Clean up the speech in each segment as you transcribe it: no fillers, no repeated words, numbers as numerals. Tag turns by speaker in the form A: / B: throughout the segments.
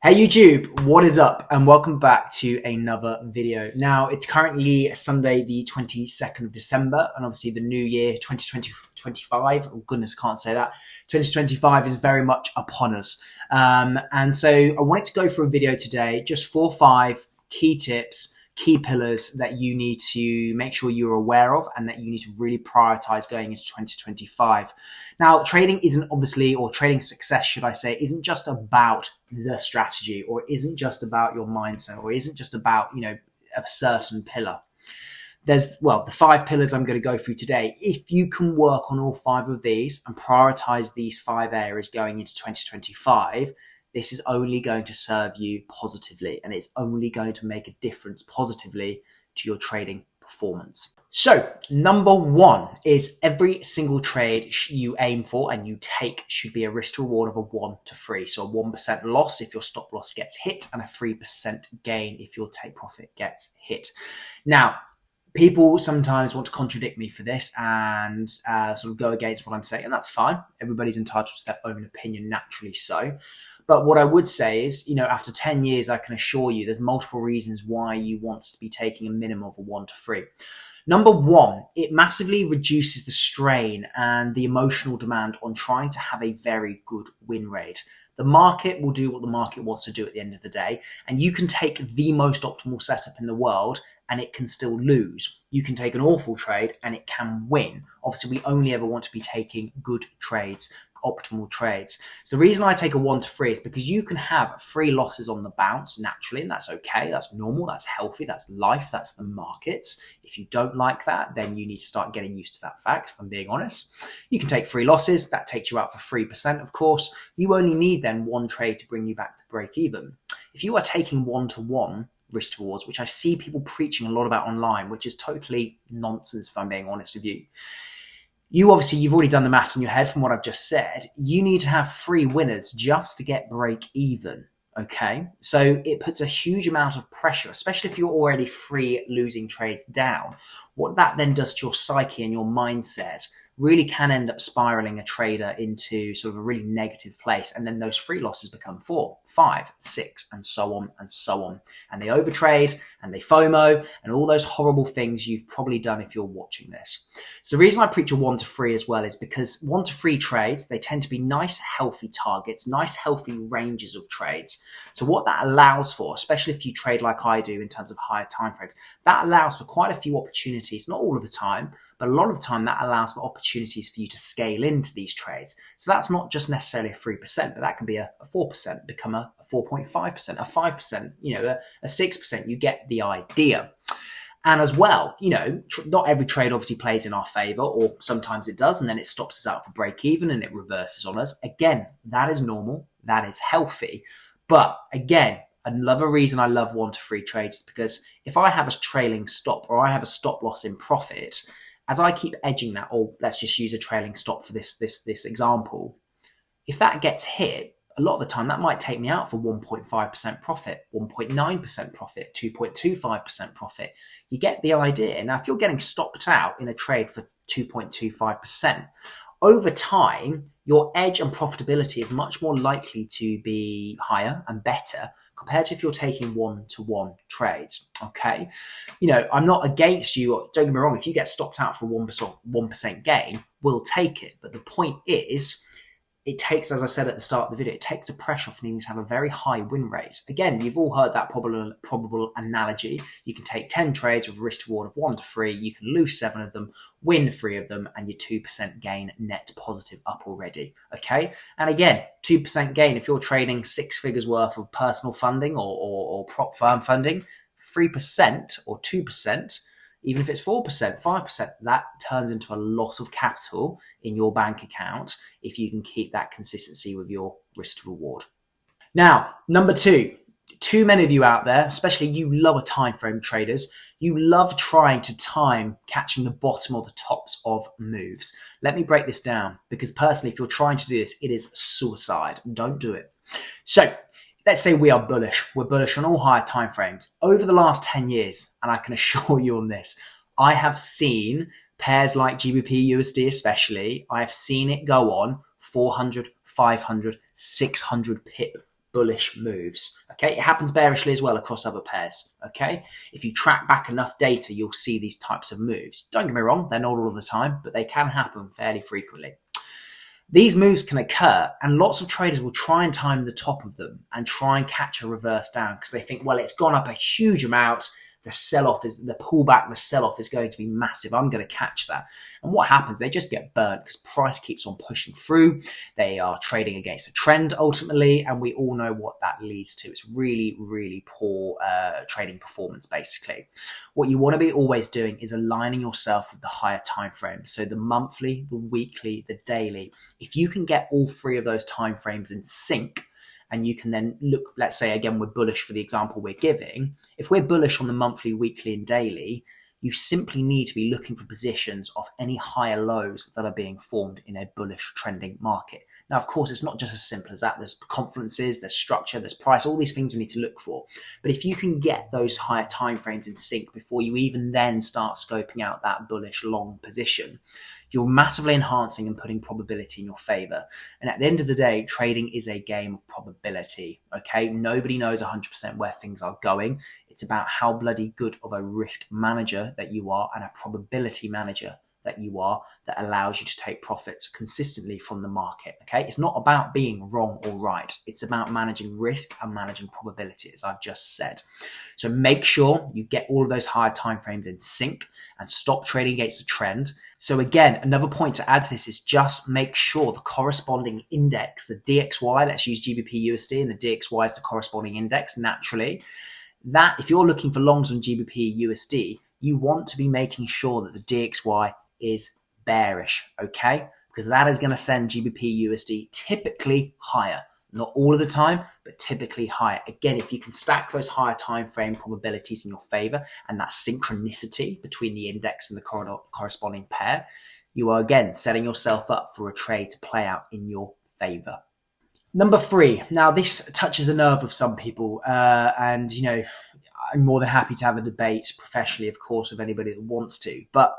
A: Hey YouTube, what is up? And welcome back to another video. Now, it's currently Sunday, the 22nd of December, and obviously the new year, 2025. Oh goodness, I can't say that. 2025 is very much upon us. And so I wanted to go through a video today, just 4 or 5 key tips, key pillars that you need to make sure you're aware of and that you need to really prioritize going into 2025. Now, trading isn't obviously, or trading success, should I say, isn't just about the strategy, or isn't just about your mindset, or isn't just about, a certain pillar. There's, the 5 pillars I'm going to go through today. If you can work on all 5 of these and prioritize these 5 areas going into 2025, this is only going to serve you positively, and it's only going to make a difference positively to your trading performance. So number 1 is every single trade you aim for and you take should be a risk to reward of a 1 to 3. So a 1% loss if your stop loss gets hit, and a 3% gain if your take profit gets hit. Now, people sometimes want to contradict me for this and sort of go against what I'm saying, and that's fine. Everybody's entitled to their own opinion, naturally so. But what I would say is, after 10 years, I can assure you there's multiple reasons why you want to be taking a minimum of a 1 to 3. Number 1, it massively reduces the strain and the emotional demand on trying to have a very good win rate. The market will do what the market wants to do at the end of the day, and you can take the most optimal setup in the world and it can still lose. You can take an awful trade and it can win. Obviously, we only ever want to be taking good trades, optimal trades. So the reason I take a 1 to 3 is because you can have 3 losses on the bounce naturally, and that's okay. That's normal. That's healthy. That's life. That's the markets. If you don't like that, then you need to start getting used to that fact, if I'm being honest. You can take 3 losses. That takes you out for 3%, of course. You only need then 1 trade to bring you back to break even. If you are taking 1-to-1 risk rewards, which I see people preaching a lot about online, which is totally nonsense, if I'm being honest with you. You've already done the maths in your head from what I've just said. You need to have 3 winners just to get break even. Okay. So it puts a huge amount of pressure, especially if you're already 3 losing trades down. What that then does to your psyche and your mindset really can end up spiraling a trader into sort of a really negative place. And then those 3 losses become 4, 5, 6, and so on and so on. And they overtrade and they FOMO and all those horrible things you've probably done if you're watching this. So the reason I preach a 1 to 3 as well is because 1 to 3 trades, they tend to be nice, healthy targets, nice, healthy ranges of trades. So what that allows for, especially if you trade like I do in terms of higher timeframes, that allows for quite a few opportunities, not all of the time, but a lot of the time that allows for opportunities for you to scale into these trades. So that's not just necessarily a 3%, but that can be a 4%, become a 4.5%, a 5%, a 6%. You get the idea. And as well, not every trade obviously plays in our favor, or sometimes it does, and then it stops us out for break even and it reverses on us. Again, that is normal. That is healthy. But again, another reason I love 1 to 3 trades is because if I have a trailing stop or I have a stop loss in profit, as I keep edging that, or let's just use a trailing stop for this example, if that gets hit, a lot of the time that might take me out for 1.5% profit, 1.9% profit, 2.25% profit. You get the idea. Now, if you're getting stopped out in a trade for 2.25%, over time, your edge and profitability is much more likely to be higher and better compared to if you're taking 1-to-1 trades, okay? I'm not against you. Don't get me wrong. If you get stopped out for 1% gain, we'll take it. But the point is, it takes, as I said at the start of the video, it takes the pressure off needing to have a very high win rate. Again, you've all heard that probable analogy. You can take 10 trades with a risk reward of 1 to 3. You can lose 7 of them, win 3 of them, and your 2% gain net positive up already. Okay. And again, 2% gain, if you're trading 6 figures worth of personal funding or prop firm funding, 3% or 2%, even if it's 4%, 5%, that turns into a lot of capital in your bank account if you can keep that consistency with your risk to reward. Now, number 2, too many of you out there, especially you lower time frame traders, you love trying to time catching the bottom or the tops of moves. Let me break this down, because personally, if you're trying to do this, it is suicide. Don't do it. So let's say we are bullish. We're bullish on all higher timeframes. Over the last 10 years, and I can assure you on this, I have seen pairs like GBP USD especially, I have seen it go on 400, 500, 600 pip bullish moves. Okay, it happens bearishly as well across other pairs. Okay, if you track back enough data, you'll see these types of moves. Don't get me wrong, they're not all of the time, but they can happen fairly frequently. These moves can occur, and lots of traders will try and time the top of them and try and catch a reverse down because they think, well, it's gone up a huge amount. The sell-off is the pullback, the sell-off is going to be massive. I'm going to catch that. And what happens? They just get burnt because price keeps on pushing through. They are trading against a trend ultimately, and we all know what that leads to. It's really, really poor trading performance, basically. What you want to be always doing is aligning yourself with the higher time frames. So the monthly, the weekly, the daily. If you can get all three of those time frames in sync, and you can then look, let's say, again, we're bullish for the example we're giving. If we're bullish on the monthly, weekly, and daily, you simply need to be looking for positions of any higher lows that are being formed in a bullish trending market. Now, of course, it's not just as simple as that. There's conferences, there's structure, there's price, all these things we need to look for. But if you can get those higher timeframes in sync before you even then start scoping out that bullish long position, you're massively enhancing and putting probability in your favor. And at the end of the day, trading is a game of probability, okay? Nobody knows 100% where things are going. It's about how bloody good of a risk manager that you are and a probability manager that you are that allows you to take profits consistently from the market, okay? It's not about being wrong or right. It's about managing risk and managing probability, as I've just said. So make sure you get all of those higher timeframes in sync and stop trading against the trend. So again, another point to add to this is just make sure the corresponding index, the DXY, let's use GBP USD, and the DXY is the corresponding index naturally. That if you're looking for longs on GBP USD, you want to be making sure that the DXY is bearish, okay? Because that is going to send GBP USD typically higher. Not all of the time, but typically higher. Again, if you can stack those higher time frame probabilities in your favor and that synchronicity between the index and the corresponding pair, you are again setting yourself up for a trade to play out in your favor. Number 3. Now, this touches a nerve of some people, and you know, I'm more than happy to have a debate professionally, of course, with anybody that wants to. But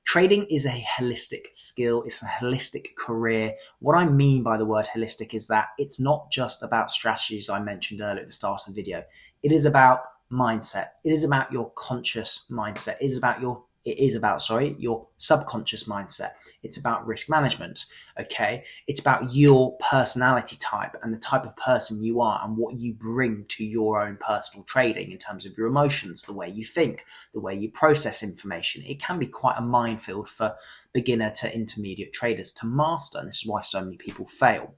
A: trading is a holistic skill. It's a holistic career. What I mean by the word holistic is that it's not just about strategies I mentioned earlier at the start of the video. It is about mindset. It is about your conscious mindset. It is about your subconscious mindset. It's about risk management, okay? It's about your personality type and the type of person you are and what you bring to your own personal trading in terms of your emotions, the way you think, the way you process information. It can be quite a minefield for beginner to intermediate traders to master, and this is why so many people fail.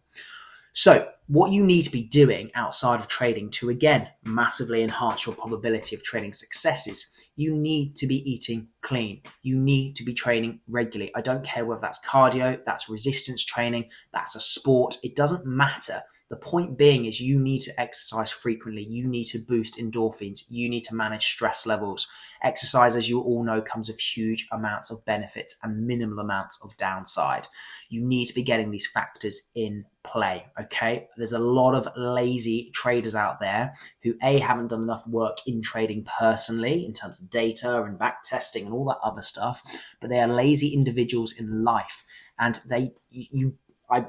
A: So what you need to be doing outside of trading to, again, massively enhance your probability of trading success is you need to be eating clean. You need to be training regularly. I don't care whether that's cardio, that's resistance training, that's a sport. It doesn't matter. The point being is you need to exercise frequently. You need to boost endorphins. You need to manage stress levels. Exercise, as you all know, comes with huge amounts of benefits and minimal amounts of downside. You need to be getting these factors in play, okay? There's a lot of lazy traders out there who haven't done enough work in trading personally in terms of data and back testing and all that other stuff, but they are lazy individuals in life, and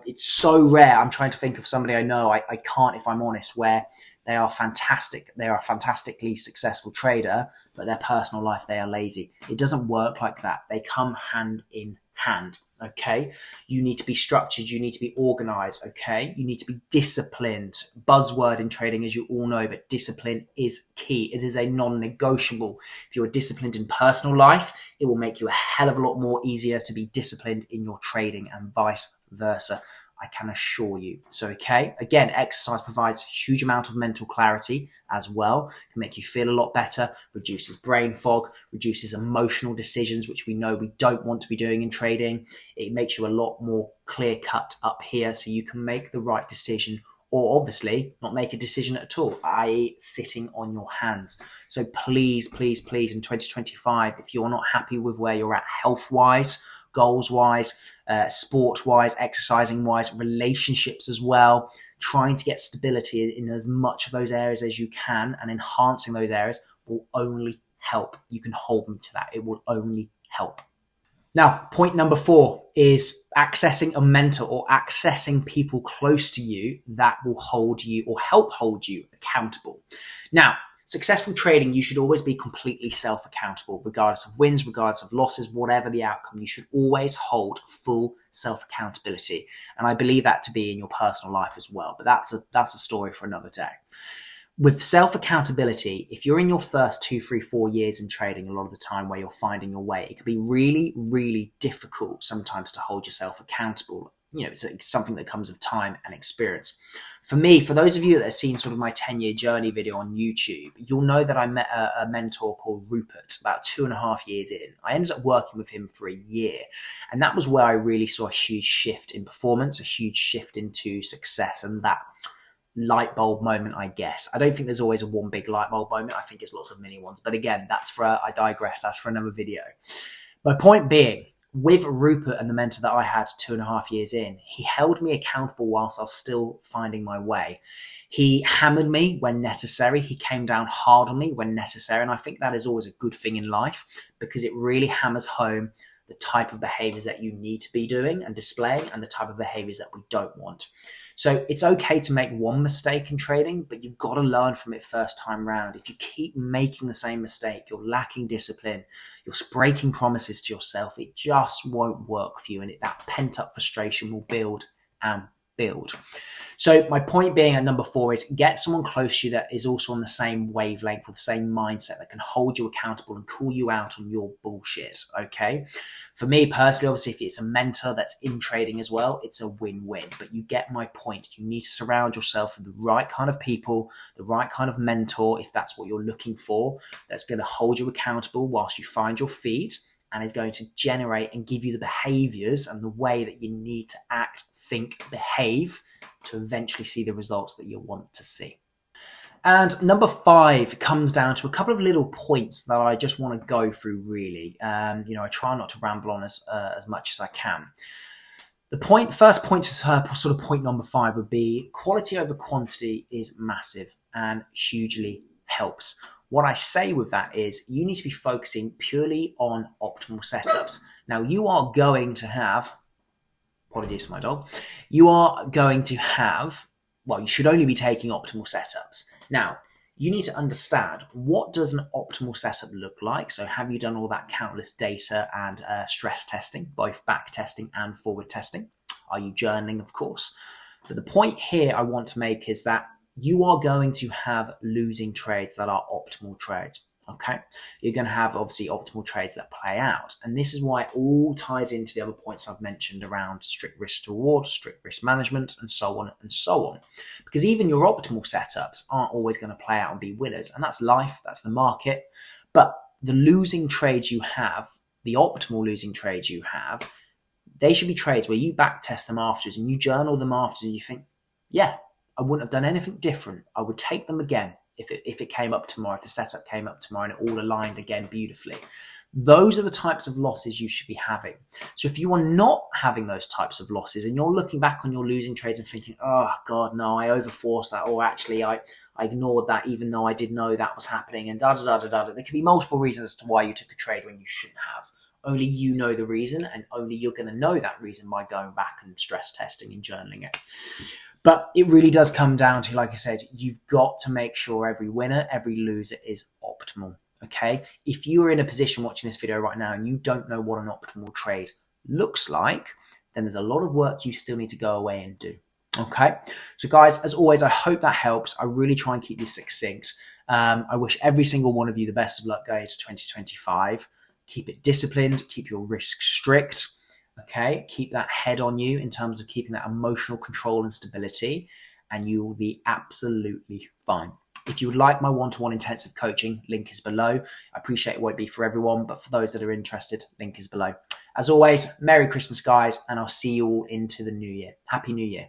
A: it's so rare. I'm trying to think of somebody I know. I can't, if I'm honest, where they are fantastic. They are a fantastically successful trader, but their personal life, they are lazy. It doesn't work like that. They come hand in hand, okay? You need to be structured. You need to be organized, okay? You need to be disciplined. Buzzword in trading, as you all know, but discipline is key. It is a non-negotiable. If you're disciplined in personal life, it will make you a hell of a lot more easier to be disciplined in your trading and vice versa. I can assure you. So, okay, again, exercise provides a huge amount of mental clarity as well. It can make you feel a lot better, reduces brain fog, reduces emotional decisions, which we know we don't want to be doing in trading. It makes you a lot more clear cut up here so you can make the right decision, or obviously not make a decision at all, i.e. sitting on your hands. So please, please, please, in 2025, if you're not happy with where you're at health-wise, goals-wise, sport-wise, exercising-wise, relationships as well, trying to get stability in as much of those areas as you can and enhancing those areas will only help. You can hold them to that. It will only help. Now, point number 4 is accessing a mentor or accessing people close to you that will hold you or help hold you accountable. Now, successful trading, you should always be completely self-accountable, regardless of wins, regardless of losses, whatever the outcome. You should always hold full self-accountability. And I believe that to be in your personal life as well. But that's a story for another day. With self-accountability, if you're in your first 2, 3, 4 years in trading, a lot of the time where you're finding your way, it can be really, really difficult sometimes to hold yourself accountable. It's something that comes with time and experience. For me, for those of you that have seen sort of my 10-year journey video on YouTube, you'll know that I met a mentor called Rupert about 2.5 years in. I ended up working with him for a year. And that was where I really saw a huge shift in performance, a huge shift into success, and that light bulb moment, I guess. I don't think there's always a one big light bulb moment. I think it's lots of mini ones. But again, I digress. That's for another video. My point being, with Rupert and the mentor that I had 2.5 years in, he held me accountable whilst I was still finding my way. He hammered me when necessary. He came down hard on me when necessary. And I think that is always a good thing in life, because it really hammers home the type of behaviors that you need to be doing and displaying and the type of behaviors that we don't want. So it's okay to make one mistake in trading, but you've got to learn from it first time round. If you keep making the same mistake, you're lacking discipline, you're breaking promises to yourself, it just won't work for you. And that pent up frustration will build and build. So my point being at number 4 is get someone close to you that is also on the same wavelength or the same mindset that can hold you accountable and call you out on your bullshit. Okay. For me personally, obviously, if it's a mentor that's in trading as well, it's a win-win, but you get my point. You need to surround yourself with the right kind of people, the right kind of mentor, if that's what you're looking for, that's going to hold you accountable whilst you find your feet, and is going to generate and give you the behaviors and the way that you need to act, think, behave to eventually see the results that you want to see. And number 5 comes down to a couple of little points that I just want to go through really. I try not to ramble on as much as I can. The first point to sort of point number 5 would be quality over quantity is massive and hugely helps. What I say with that is you need to be focusing purely on optimal setups. Now you are going to have, apologies for my dog, you should only be taking optimal setups. Now, you need to understand, what does an optimal setup look like? So have you done all that countless data and stress testing, both back testing and forward testing? Are you journaling? Of course. But the point here I want to make is that you are going to have losing trades that are optimal trades. Okay, you're going to have obviously optimal trades that play out, and this is why it all ties into the other points I've mentioned around strict risk to reward, strict risk management, and so on and so on. Because even your optimal setups aren't always going to play out and be winners, and that's life, that's the market. But the losing trades you have, the optimal losing trades you have, they should be trades where you back test them afterwards and you journal them after, and you think, yeah, I wouldn't have done anything different. I would take them again. If it came up tomorrow, if the setup came up tomorrow and it all aligned again beautifully. Those are the types of losses you should be having. So if you are not having those types of losses and you're looking back on your losing trades and thinking, oh God, no, I overforced that, or actually I ignored that even though I did know that was happening, and da-da-da-da-da. There can be multiple reasons as to why you took a trade when you shouldn't have. Only you know the reason, and only you're going to know that reason by going back and stress testing and journaling it. But it really does come down to, like I said, you've got to make sure every winner, every loser is optimal, okay? If you are in a position watching this video right now and you don't know what an optimal trade looks like, then there's a lot of work you still need to go away and do, okay? So guys, as always, I hope that helps. I really try and keep this succinct. I wish every single one of you the best of luck going into 2025. Keep it disciplined, keep your risks strict. Okay, keep that head on you in terms of keeping that emotional control and stability, and you will be absolutely fine. If you would like my one-to-one intensive coaching, link is below. I appreciate it won't be for everyone, but for those that are interested, link is below. As always, Merry Christmas, guys, and I'll see you all into the new year. Happy New Year.